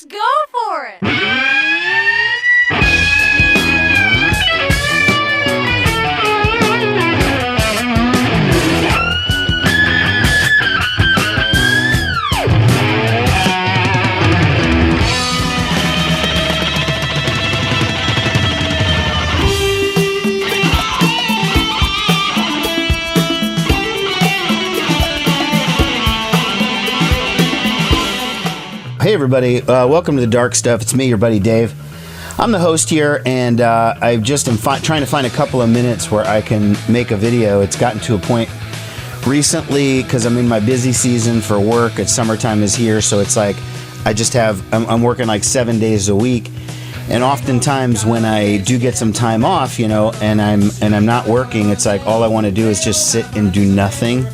Let's go for it! Hey everybody, welcome to The Dark Stuff. It's me, your buddy Dave. I'm the host here, and I just am trying to find a couple of minutes where I can make a video. It's gotten to a point recently, because I'm in my busy season for work. It's summertime is here, so it's like I'm working like 7 days a week, and oftentimes when I do get some time off, you know, and I'm not working, it's like all I want to do is just sit and do nothing,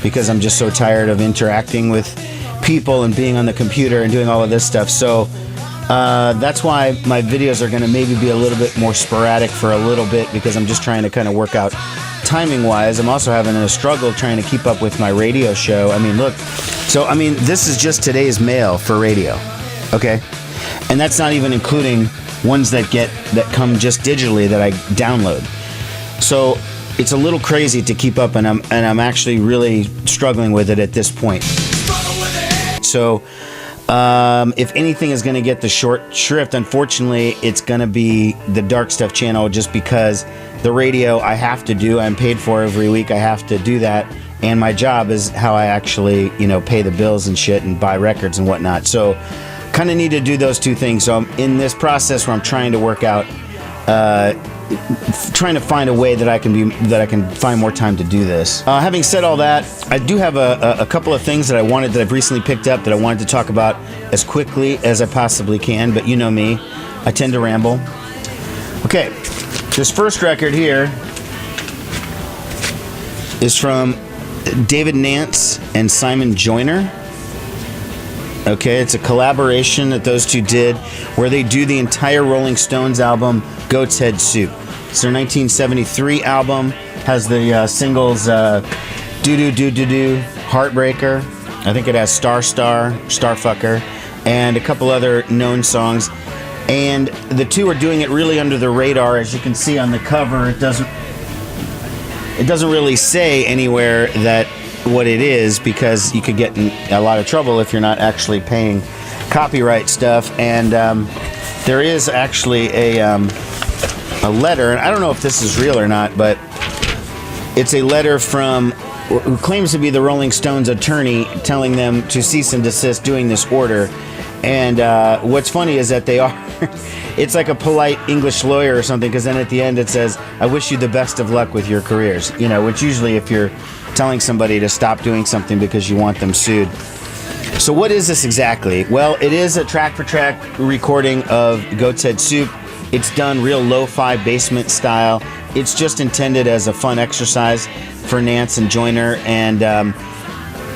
because I'm just so tired of interacting with people and being on the computer and doing all of this stuff. So that's why my videos are going to maybe be a little bit more sporadic for a little bit, because I'm just trying to kind of work out timing wise. I'm also having a struggle trying to keep up with my radio show. I mean, look, this is just today's mail for radio, okay? And that's not even including ones that come just digitally that I download. So it's a little crazy to keep up, and I'm actually really struggling with it at this point. So if anything is going to get the short shrift, unfortunately, it's going to be the Dark Stuff channel, just because the radio I have to do. I'm paid for every week. I have to do that. And my job is how I actually, you know, pay the bills and shit and buy records and whatnot. So kind of need to do those two things. So I'm in this process where I'm trying to work out, trying to find a way that I can find more time to do this. Having said all that, I do have a couple of things that I've recently picked up that I wanted to talk about as quickly as I possibly can, but you know me, I tend to ramble. Okay, this first record here is from David Nance and Simon Joyner. Okay, it's a collaboration that those two did where they do the entire Rolling Stones album, Goat's Head Soup. It's their 1973 album, has the singles Do Do Do Do Do, Heartbreaker, I think it has Star Star, Starfucker, and a couple other known songs. And the two are doing it really under the radar. As you can see on the cover, it doesn't really say anywhere that what it is, because you could get in a lot of trouble if you're not actually paying copyright stuff. And there is actually a letter, and I don't know if this is real or not, but it's a letter from who claims to be the Rolling Stones attorney, telling them to cease and desist doing this order. And what's funny is that they are it's like a polite English lawyer or something, because then at the end it says, I wish you the best of luck with your careers, you know, which usually if you're telling somebody to stop doing something because you want them sued. So what is this exactly? Well, it is a track-for-track recording of Goat's Head Soup. It's done real lo-fi basement style. It's just intended as a fun exercise for Nance and Joyner. And,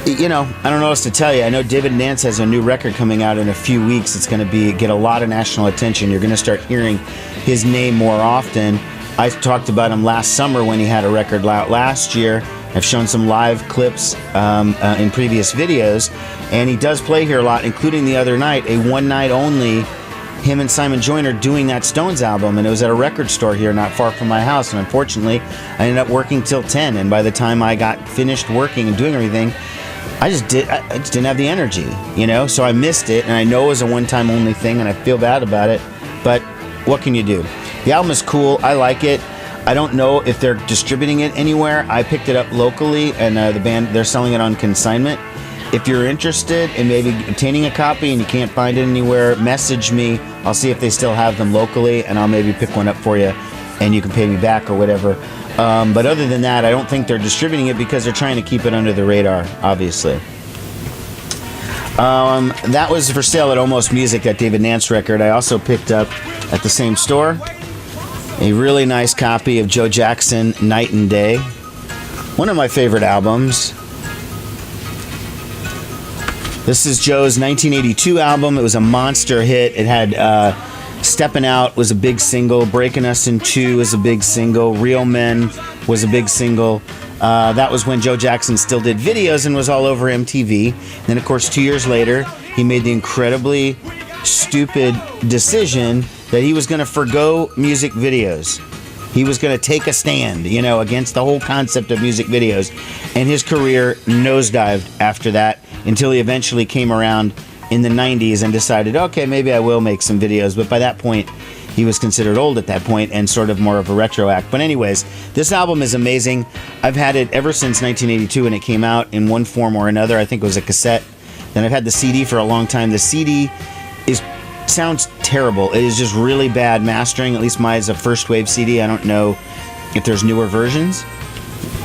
you know, I don't know what else to tell you. I know David Nance has a new record coming out in a few weeks. It's going to get a lot of national attention. You're going to start hearing his name more often. I talked about him last summer when he had a record out last year. I've shown some live clips in previous videos, and he does play here a lot, including the other night, a one-night only, him and Simon Joyner doing that Stones album, and it was at a record store here not far from my house, and unfortunately, I ended up working till 10, and by the time I got finished working and doing everything, I just didn't have the energy, you know, so I missed it, and I know it was a one-time only thing, and I feel bad about it, but what can you do? The album is cool, I like it. I don't know if they're distributing it anywhere. I picked it up locally, and the band, they're selling it on consignment. If you're interested in maybe obtaining a copy and you can't find it anywhere, message me. I'll see if they still have them locally, and I'll maybe pick one up for you, and you can pay me back or whatever. But other than that, I don't think they're distributing it because they're trying to keep it under the radar, obviously. That was for sale at Almost Music, that David Nance record. I also picked up at the same store a really nice copy of Joe Jackson, Night and Day. One of my favorite albums. This is Joe's 1982 album. It was a monster hit. It had Steppin' Out was a big single. Breaking Us in Two was a big single. Real Men was a big single. That was when Joe Jackson still did videos and was all over MTV. Then, of course, 2 years later, he made the incredibly stupid decision that he was going to forgo music videos. He was going to take a stand, against the whole concept of music videos. And his career nosedived after that until he eventually came around in the 90s and decided, okay, maybe I will make some videos. But by that point, he was considered old at that point and sort of more of a retro act. But anyways, this album is amazing. I've had it ever since 1982 when it came out in one form or another. I think it was a cassette. Then I've had the CD for a long time. The CD sounds terrible. It is just really bad mastering. At least mine is a first wave CD. I don't know if there's newer versions.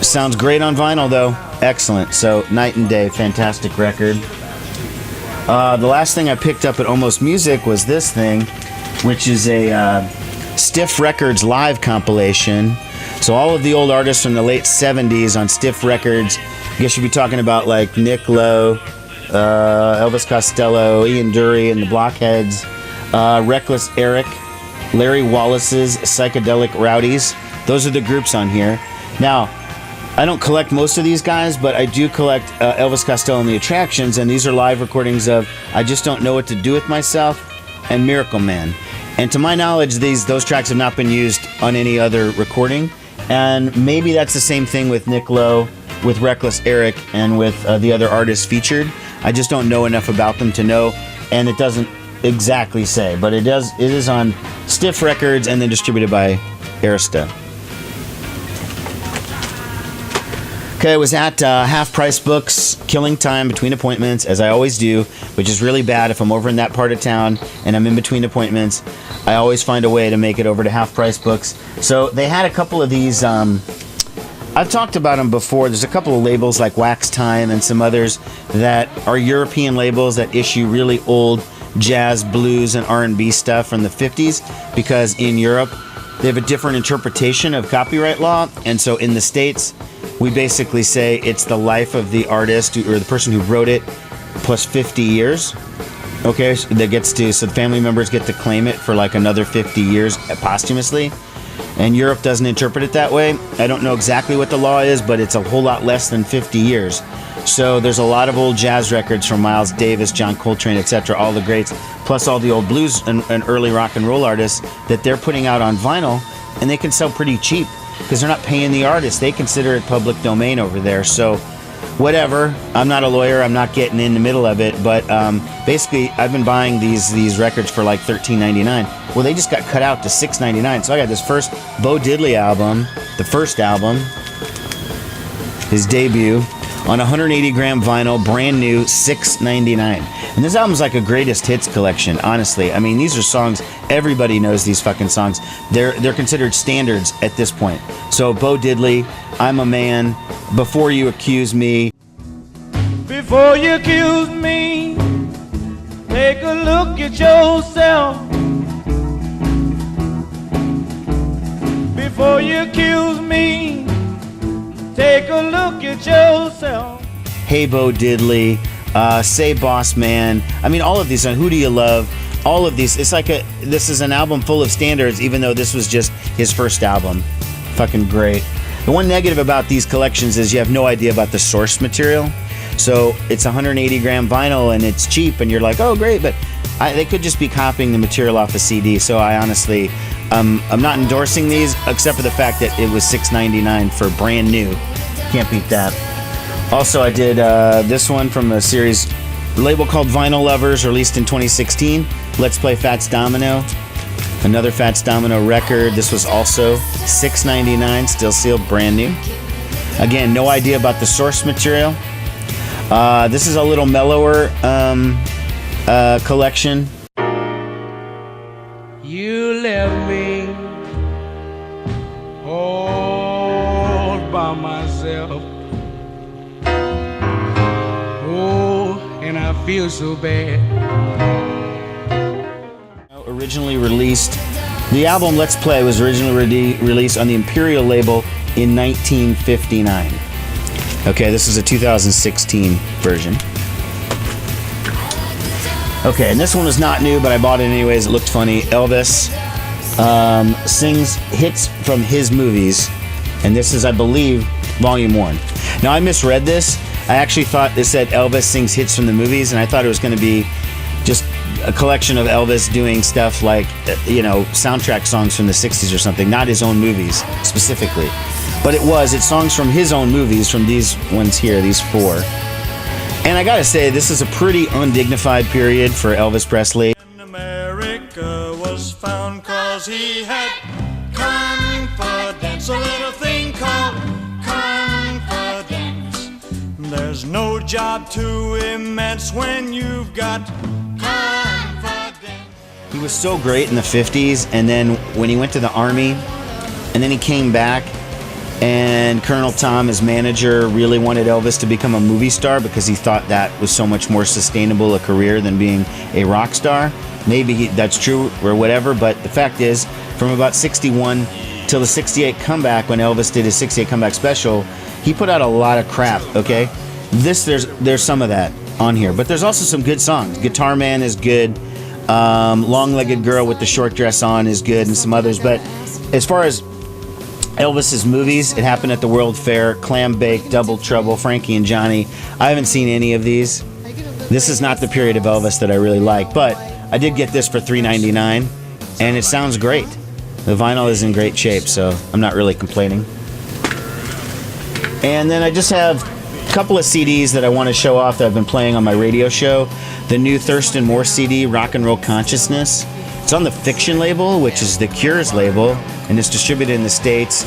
Sounds great on vinyl though. Excellent. So night and day, fantastic record. The last thing I picked up at Almost Music was this thing, which is a Stiff Records live compilation. So all of the old artists from the late 70s on Stiff Records. I guess you'd be talking about like Nick Lowe, Elvis Costello, Ian Dury and the Blockheads, Reckless Eric, Larry Wallace's Psychedelic Rowdies. Those are the groups on here. Now, I don't collect most of these guys, but I do collect Elvis Costello and the Attractions, and these are live recordings of I Just Don't Know What to Do With Myself and Miracle Man. And to my knowledge, those tracks have not been used on any other recording, and maybe that's the same thing with Nick Lowe, with Reckless Eric, and with the other artists featured. I just don't know enough about them to know, and it doesn't exactly say, but it is on Stiff Records and then distributed by Arista. Okay, I was at Half Price Books, killing time between appointments, as I always do, which is really bad if I'm over in that part of town and I'm in between appointments. I always find a way to make it over to Half Price Books. So they had a couple of these, I've talked about them before. There's a couple of labels like Wax Time and some others that are European labels that issue really old jazz, blues, and R&B stuff from the 50s, because in Europe they have a different interpretation of copyright law, and so in the States we basically say it's the life of the artist or the person who wrote it plus 50 years. Okay, so the family members get to claim it for like another 50 years posthumously. And Europe doesn't interpret it that way. I don't know exactly what the law is, but it's a whole lot less than 50 years. So there's a lot of old jazz records from Miles Davis, John Coltrane, etc., all the greats, plus all the old blues and early rock and roll artists that they're putting out on vinyl, and they can sell pretty cheap because they're not paying the artist. They consider it public domain over there. So whatever. I'm not a lawyer. I'm not getting in the middle of it. But basically, I've been buying these records for like $13.99. Well, they just got cut out to $6.99. So I got this first Bo Diddley album, the first album, his debut, on 180 gram vinyl, brand new, $6.99. And this album's like a greatest hits collection, honestly. I mean, these are songs, everybody knows these fucking songs. They're considered standards at this point. So Bo Diddley, I'm a Man, Before You Accuse Me. Before you accuse me, take a look at yourself. Before you accuse me, take a look at yourself. Hey Bo Diddley, Say Boss Man. I mean, all of these, Who Do You Love? All of these, it's like this is an album full of standards, even though this was just his first album. Fucking great. The one negative about these collections is you have no idea about the source material. So it's 180 gram vinyl and it's cheap and you're like, oh great, but they could just be copying the material off a CD. So I honestly, I'm not endorsing these except for the fact that it was $6.99 for brand new. Can't beat that. Also, I did this one from a series, label called Vinyl Lovers, released in 2016. Let's Play Fats Domino. Another Fats Domino record. This was also $6.99, still sealed, brand new. Again, no idea about the source material. This is a little mellower collection. You left me all by myself. Oh, and I feel so bad. Originally released, the album Let's Play was originally released on the Imperial label in 1959. Okay, this is a 2016 version. Okay, and this one was not new, but I bought it anyways. It looked funny. Elvis sings hits from his movies, and this is, I believe, Volume 1. Now, I misread this. I actually thought it said Elvis sings hits from the movies, and I thought it was going to be just a collection of Elvis doing stuff like, soundtrack songs from the 60s or something, not his own movies specifically. But it's songs from his own movies, from these ones here, these 4. And I gotta say, this is a pretty undignified period for Elvis Presley. America was found 'cause he had confidence, a little thing called confidence. There's no job too immense when you've got confidence. He was so great in the 50s, and then when he went to the Army, and then he came back, and Colonel Tom, his manager, really wanted Elvis to become a movie star because he thought that was so much more sustainable a career than being a rock star. Maybe that's true or whatever, but the fact is, from about 61 till the 68 comeback, when Elvis did his 68 comeback special, he put out a lot of crap, okay? There's some of that on here, but there's also some good songs. Guitar Man is good. Long-Legged Girl with the Short Dress On is good, and some others. But as far as Elvis's movies, It Happened at the World Fair, Clam Bake, Double Trouble, Frankie and Johnny, I haven't seen any of these. This is not the period of Elvis that I really like, but I did get this for $3.99, and it sounds great. The vinyl is in great shape, so I'm not really complaining. And then I just have a couple of CDs that I want to show off that I've been playing on my radio show. The new Thurston Moore CD, Rock and Roll Consciousness. It's on the Fiction label, which is the Cure's label, and it's distributed in the States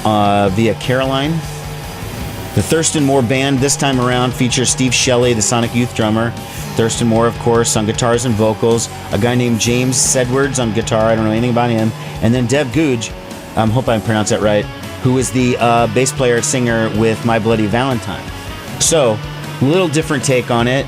via Caroline. The Thurston Moore Band this time around features Steve Shelley, the Sonic Youth drummer. Thurston Moore, of course, on guitars and vocals. A guy named James Sedwards on guitar. I don't know anything about him. And then Deb Googe, hope I pronounced that right, who is the bass player singer with My Bloody Valentine. So, a little different take on it.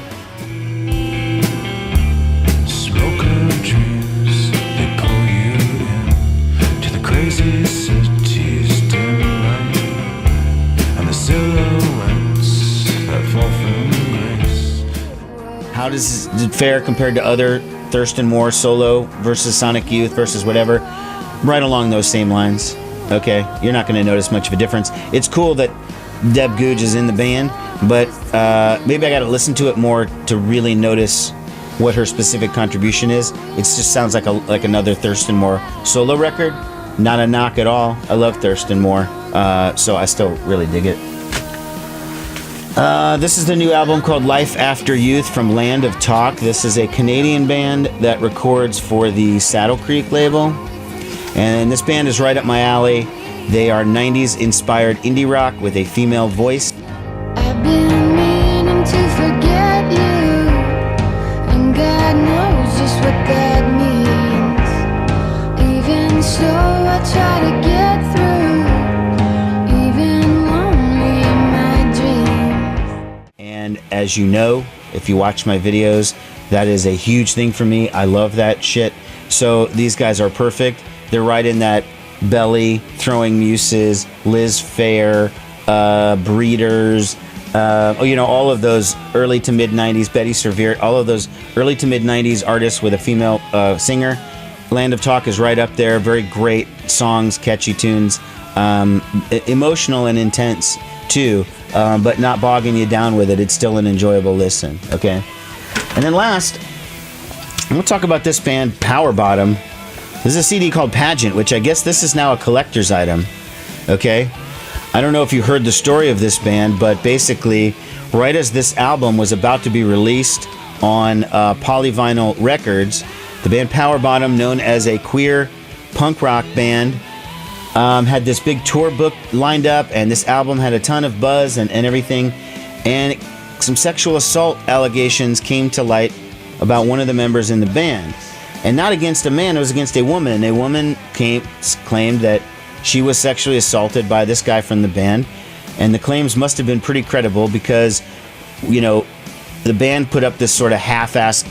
How does it fare compared to other Thurston Moore solo versus Sonic Youth versus whatever? Right along those same lines. Okay, you're not going to notice much of a difference. It's cool that Deb Googe is in the band, but maybe I got to listen to it more to really notice what her specific contribution is. It just sounds like another Thurston Moore solo record. Not a knock at all. I love Thurston Moore, so I still really dig it. This is the new album called Life After Youth from Land of Talk. This is a Canadian band that records for the Saddle Creek label. And this band is right up my alley. They are 90s inspired indie rock with a female voice. I've been meaning to forget you, and God knows just what that means. Even so, I try to get through, even lonely in my dreams. And as you know, if you watch my videos, that is a huge thing for me. I love that shit. So these guys are perfect. They're right in that Belly, Throwing Muses, Liz Phair, Breeders, all of those early to mid 90s, Betty Serveert, all of those early to mid 90s artists with a female singer. Land of Talk is right up there. Very great songs, catchy tunes, emotional and intense too, but not bogging you down with it. It's still an enjoyable listen. Okay, and then last, I'm gonna talk about this band, Power Bottom. This is a CD called Pageant, which I guess this is now a collector's item. Okay, I don't know if you heard the story of this band, but basically, right as this album was about to be released on Polyvinyl Records, the band Power Bottom, known as a queer punk rock band, had this big tour book lined up, and this album had a ton of buzz and everything, and some sexual assault allegations came to light about one of the members in the band. And not against a man, it was against a woman. A woman claimed that she was sexually assaulted by this guy from the band, and the claims must have been pretty credible because, the band put up this sort of half-assed,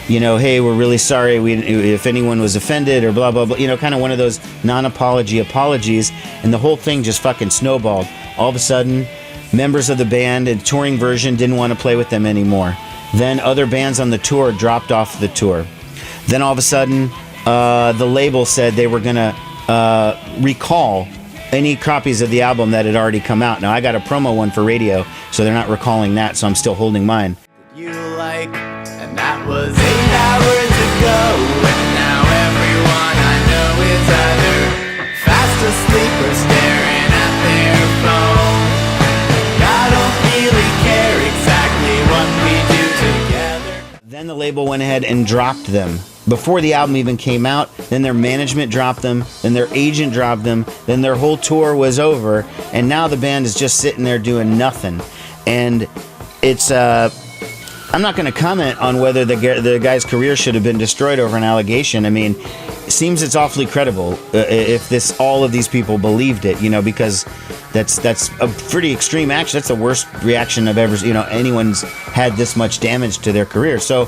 hey, we're really sorry if anyone was offended or blah, blah, blah, kind of one of those non-apology apologies, and the whole thing just fucking snowballed. All of a sudden, members of the band and touring version didn't want to play with them anymore. Then other bands on the tour dropped off the tour. Then all of a sudden, the label said they were going to recall any copies of the album that had already come out. Now, I got a promo one for radio, so they're not recalling that, so I'm still holding mine. You like, and that was 8 hours go, and now everyone I know is either fast asleep or staring at their phone. I don't really care exactly what we do together. Then the label went ahead and dropped them. Before the album even came out, then their management dropped them, then their agent dropped them, then their whole tour was over, and now the band is just sitting there doing nothing. And it's, I'm not going to comment on whether the guy's career should have been destroyed over an allegation. I mean, it seems it's awfully credible if all of these people believed it, you know, because that's a pretty extreme action. That's the worst reaction I've ever, anyone's had this much damage to their career. So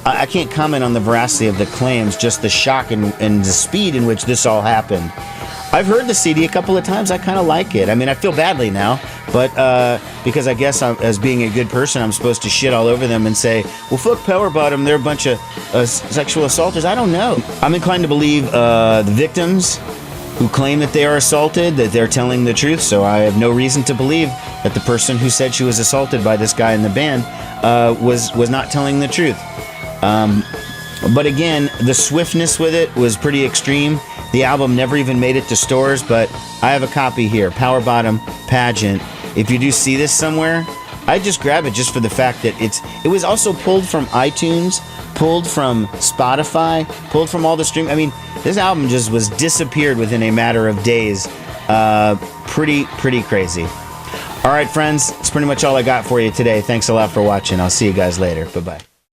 I can't comment on the veracity of the claims, just the shock and the speed in which this all happened. I've heard the CD a couple of times. I kind of like it. I mean, I feel badly now, but because I guess as being a good person, I'm supposed to shit all over them and say, well, fuck Power Bottom, they're a bunch of sexual assaulters. I don't know. I'm inclined to believe the victims who claim that they are assaulted, that they're telling the truth, so I have no reason to believe that the person who said she was assaulted by this guy in the band was not telling the truth. But again, the swiftness with it was pretty extreme. The album never even made it to stores, but I have a copy here, Power Bottom Pageant. If you do see this somewhere, I'd just grab it just for the fact that it was also pulled from iTunes, pulled from Spotify, pulled from all the stream. I mean, this album just was disappeared within a matter of days. Pretty crazy. All right, friends, that's pretty much all I got for you today. Thanks a lot for watching. I'll see you guys later. Bye-bye.